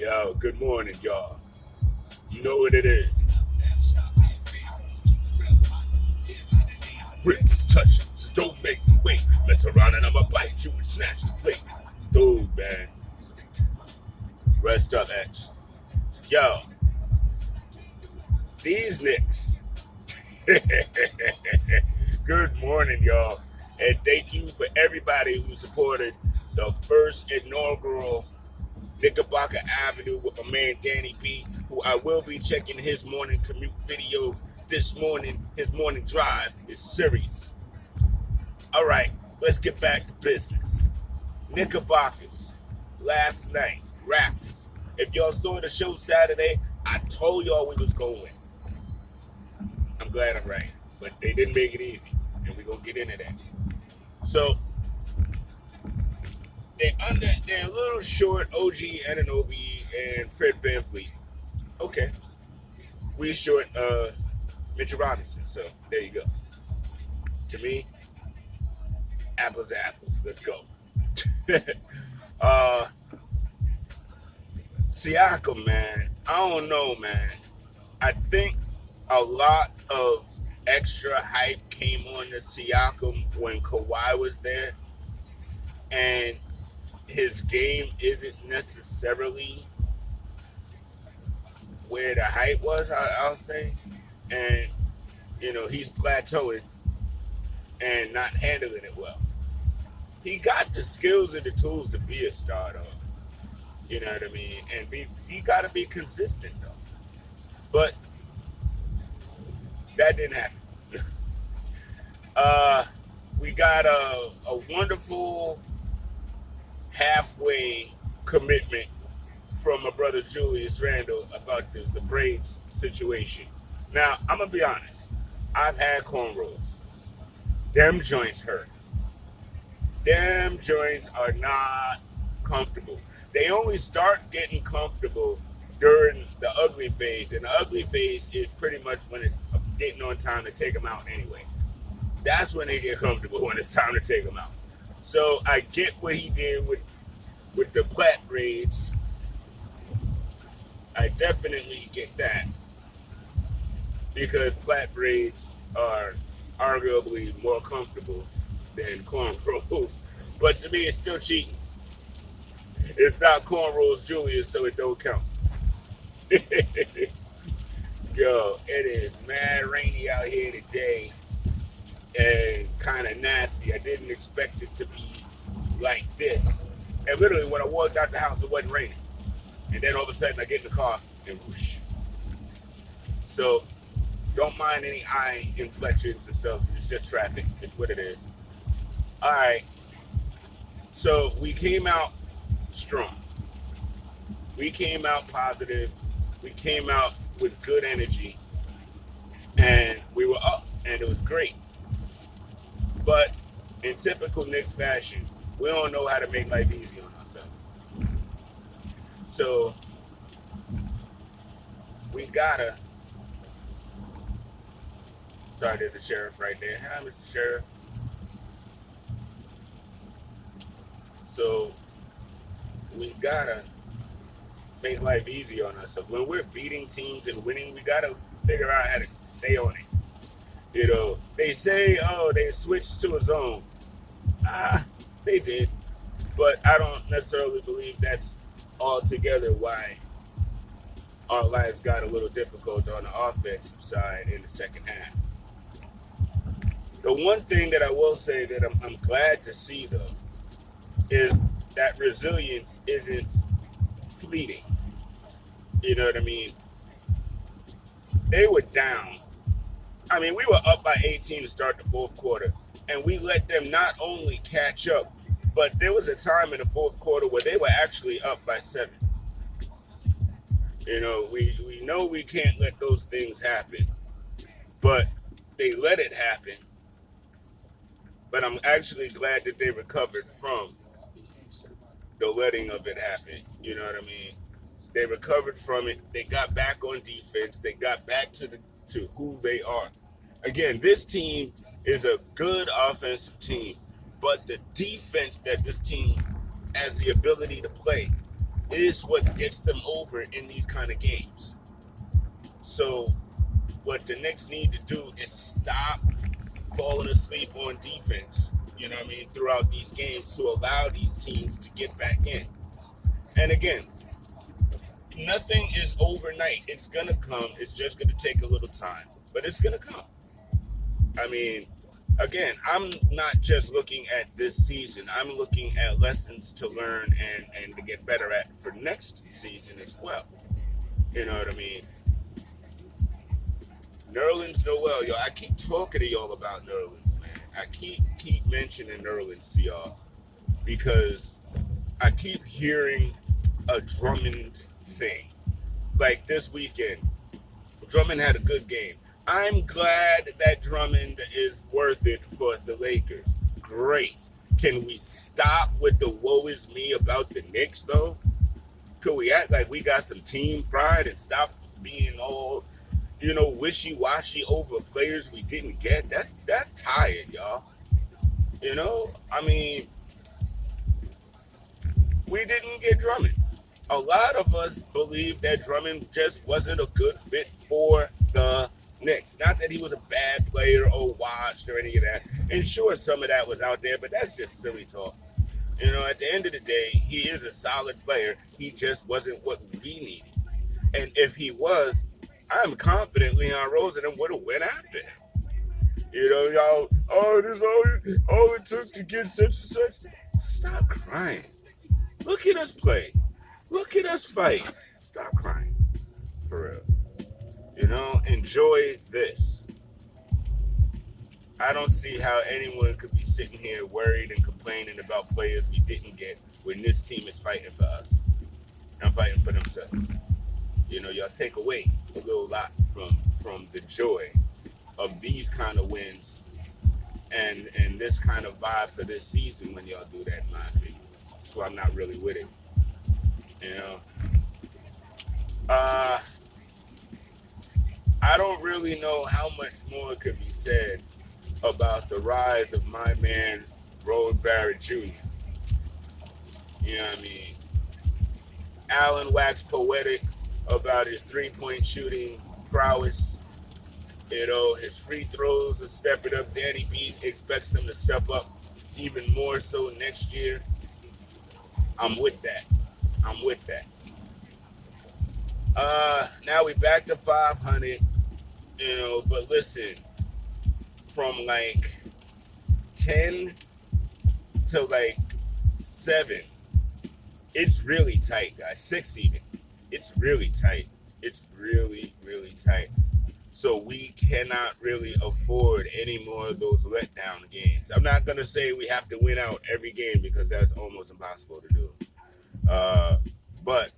Yo, good morning, y'all. You know what it is. Wrists touching, so don't make me wait. Mess around and I'ma bite you and snatch the plate. Dude, man. Rest up, X. Yo, these Knicks. Good morning, y'all. And thank you for everybody who supported the first inaugural Knickerbocker Avenue with my man Danny B, who I will be checking his morning commute video this morning. His morning drive is serious. All right, let's get back to business. Knickerbockers, last night, Raptors. If y'all saw the show Saturday, I told y'all we was going to win. I'm glad I'm right, but they didn't make it easy, and we're going to get into that. So, they're a little short OG Anunoby and Fred VanVleet. Okay. We short Mitchell Robinson, so there you go. To me, apples to apples. Let's go. uh Siakam, man. I don't know, man. I think a lot of extra hype came on to Siakam when Kawhi was there, and his game isn't necessarily where the hype was, I'll say. And, he's plateauing and not handling it well. He got the skills and the tools to be a star, though. You know what I mean? And he got to be consistent, though. But that didn't happen. We got a wonderful halfway commitment from my brother Julius Randle about the braids situation. Now, I'm going to be honest. I've had cornrows. Them joints hurt. Them joints are not comfortable. They only start getting comfortable during the ugly phase. And the ugly phase is pretty much when it's getting on time to take them out anyway. That's when they get comfortable, when it's time to take them out. So I get what he did with the plait braids. I definitely get that. Because plait braids are arguably more comfortable than cornrows. But to me, it's still cheating. It's not cornrows, Julius, so it don't count. Yo, it is mad rainy out here today and kind of nasty. I didn't expect it to be like this. And literally, when I walked out the house, it wasn't raining. And then all of a sudden, I get in the car and whoosh. So, don't mind any eye inflections and stuff. It's just traffic. It's what it is. All right. So, we came out strong. We came out positive. We came out with good energy. And we were up. And it was great. But in typical Knicks fashion, we don't know how to make life easy on ourselves. So, we gotta... Sorry, there's a sheriff right there. Hi, Mr. Sheriff. So, we gotta make life easy on ourselves. When we're beating teams and winning, we gotta figure out how to stay on it. They say, they switched to a zone. They did. But I don't necessarily believe that's altogether why our lives got a little difficult on the offensive side in the second half. The one thing that I will say that I'm glad to see, though, is that resilience isn't fleeting. You know what I mean? They were down. I mean, we were up by 18 to start the fourth quarter, and we let them not only catch up, but there was a time in the fourth quarter where they were actually up by 7. We know we can't let those things happen, but they let it happen. But I'm actually glad that they recovered from the letting of it happen. You know what I mean? They recovered from it. They got back on defense. They got back to who they are. Again, this team is a good offensive team, but the defense that this team has the ability to play is what gets them over in these kind of games. So what the Knicks need to do is stop falling asleep on defense, you know what I mean, throughout these games to allow these teams to get back in. And again, nothing is overnight. It's going to come. It's just going to take a little time, but it's going to come. I mean, again, I'm not just looking at this season. I'm looking at lessons to learn and to get better at for next season as well. You know what I mean? Nerlens Noel, yo, I keep talking to y'all about Nerlens, man. I keep mentioning Nerlens to y'all because I keep hearing a Drummond thing. Like this weekend, Drummond had a good game. I'm glad that Drummond is worth it for the Lakers. Great. Can we stop with the woe is me about the Knicks, though? Could we act like we got some team pride and stop being all, wishy-washy over players we didn't get? That's tired, y'all. I mean, we didn't get Drummond. A lot of us believe that Drummond just wasn't a good fit for the Knicks. Not that he was a bad player or washed or any of that. And sure, some of that was out there, but that's just silly talk. At the end of the day, he is a solid player. He just wasn't what we needed. And if he was, I'm confident Leon Rose and them would have went after him. Y'all, this all it took to get such and such. Stop crying. Look at us play. Look at us fight. Stop crying. For real. Enjoy this. I don't see how anyone could be sitting here worried and complaining about players we didn't get when this team is fighting for us and fighting for themselves. Y'all take away a little lot from the joy of these kind of wins and this kind of vibe for this season when y'all do that, in my opinion. So I'm not really with it. I don't really know how much more could be said about the rise of my man, Rowan Barrett Jr. You know what I mean? Allen waxed poetic about his three-point shooting prowess. His free throws are stepping up. Danny B expects him to step up even more so next year. I'm with that. Now we back to 500. But listen, from like 10 to like 7, it's really tight, guys. 6 even. It's really tight. It's really, really tight. So we cannot really afford any more of those letdown games. I'm not going to say we have to win out every game because that's almost impossible to do. But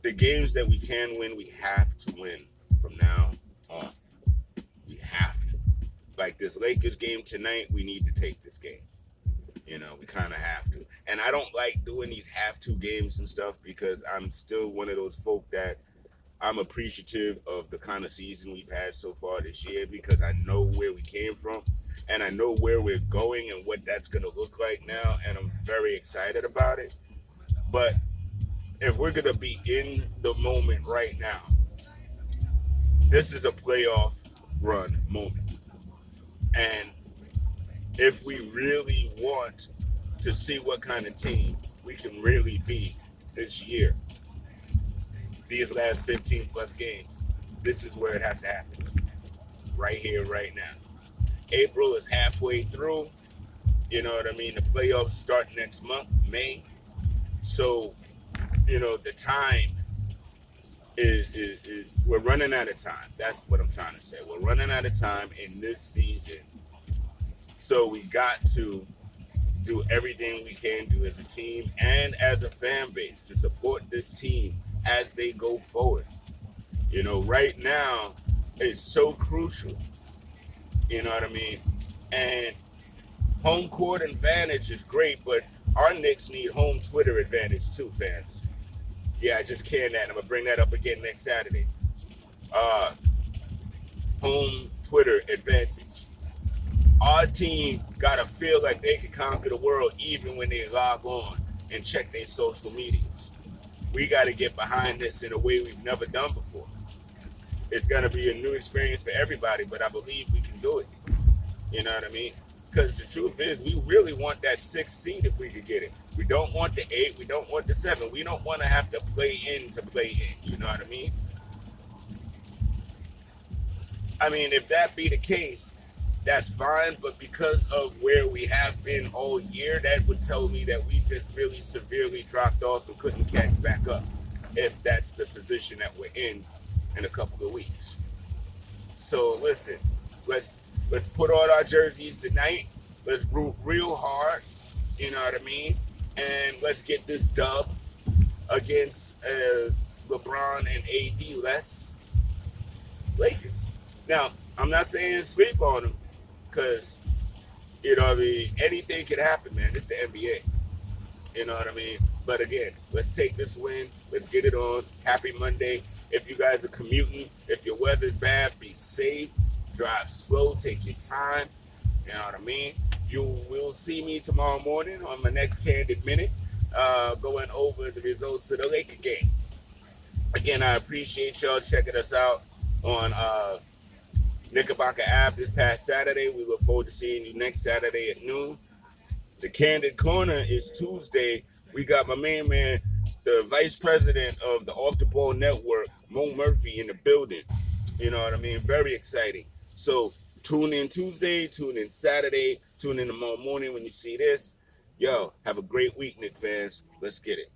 the games that we can win, we have to win from now on. We have to. Like this Lakers game tonight, we need to take this game. We kind of have to. And I don't like doing these have-to games and stuff because I'm still one of those folk that I'm appreciative of the kind of season we've had so far this year because I know where we came from and I know where we're going and what that's going to look like now, and I'm very excited about it. But if we're going to be in the moment right now, this is a playoff run moment. And if we really want to see what kind of team we can really be this year, these last 15 plus games, this is where it has to happen. Right here, right now. April is halfway through. You know what I mean? The playoffs start next month, May. So, the time is we're running out of time. That's what I'm trying to say. We're running out of time in this season. So we got to do everything we can do as a team and as a fan base to support this team as they go forward. Right now is so crucial. You know what I mean? And home court advantage is great, but our Knicks need home Twitter advantage too, fans. Yeah, I just canned that. I'm going to bring that up again next Saturday. Home Twitter advantage. Our team got to feel like they can conquer the world even when they log on and check their social medias. we got to get behind this in a way we've never done before. It's going to be a new experience for everybody, but I believe we can do it. You know what I mean? Because the truth is, we really want that 6th seed if we could get it. We don't want the 8. We don't want the 7. We don't want to have to play in to play in. You know what I mean? I mean, if that be the case, that's fine. But because of where we have been all year, that would tell me that we just really severely dropped off and couldn't catch back up. If that's the position that we're in a couple of weeks. So listen, let's let's put on our jerseys tonight. Let's root real hard. You know what I mean? And let's get this dub against LeBron and AD less Lakers. Now, I'm not saying sleep on them because, you know what I mean, anything could happen, man. It's the NBA. You know what I mean? But again, let's take this win. Let's get it on. Happy Monday. If you guys are commuting, if your weather's bad, be safe. Drive slow. Take your time. You know what I mean? You will see me tomorrow morning on my next Candid Minute, going over the results of the Laker game. Again, I appreciate y'all checking us out on Knickerbocker app this past Saturday. We look forward to seeing you next Saturday at noon. The Candid Corner is Tuesday. We got my main man, the vice president of the Off the Ball Network, Mo Murphy, in the building. You know what I mean? Very exciting. So tune in Tuesday, tune in Saturday, tune in tomorrow morning when you see this. Yo, have a great week, Knicks fans. Let's get it.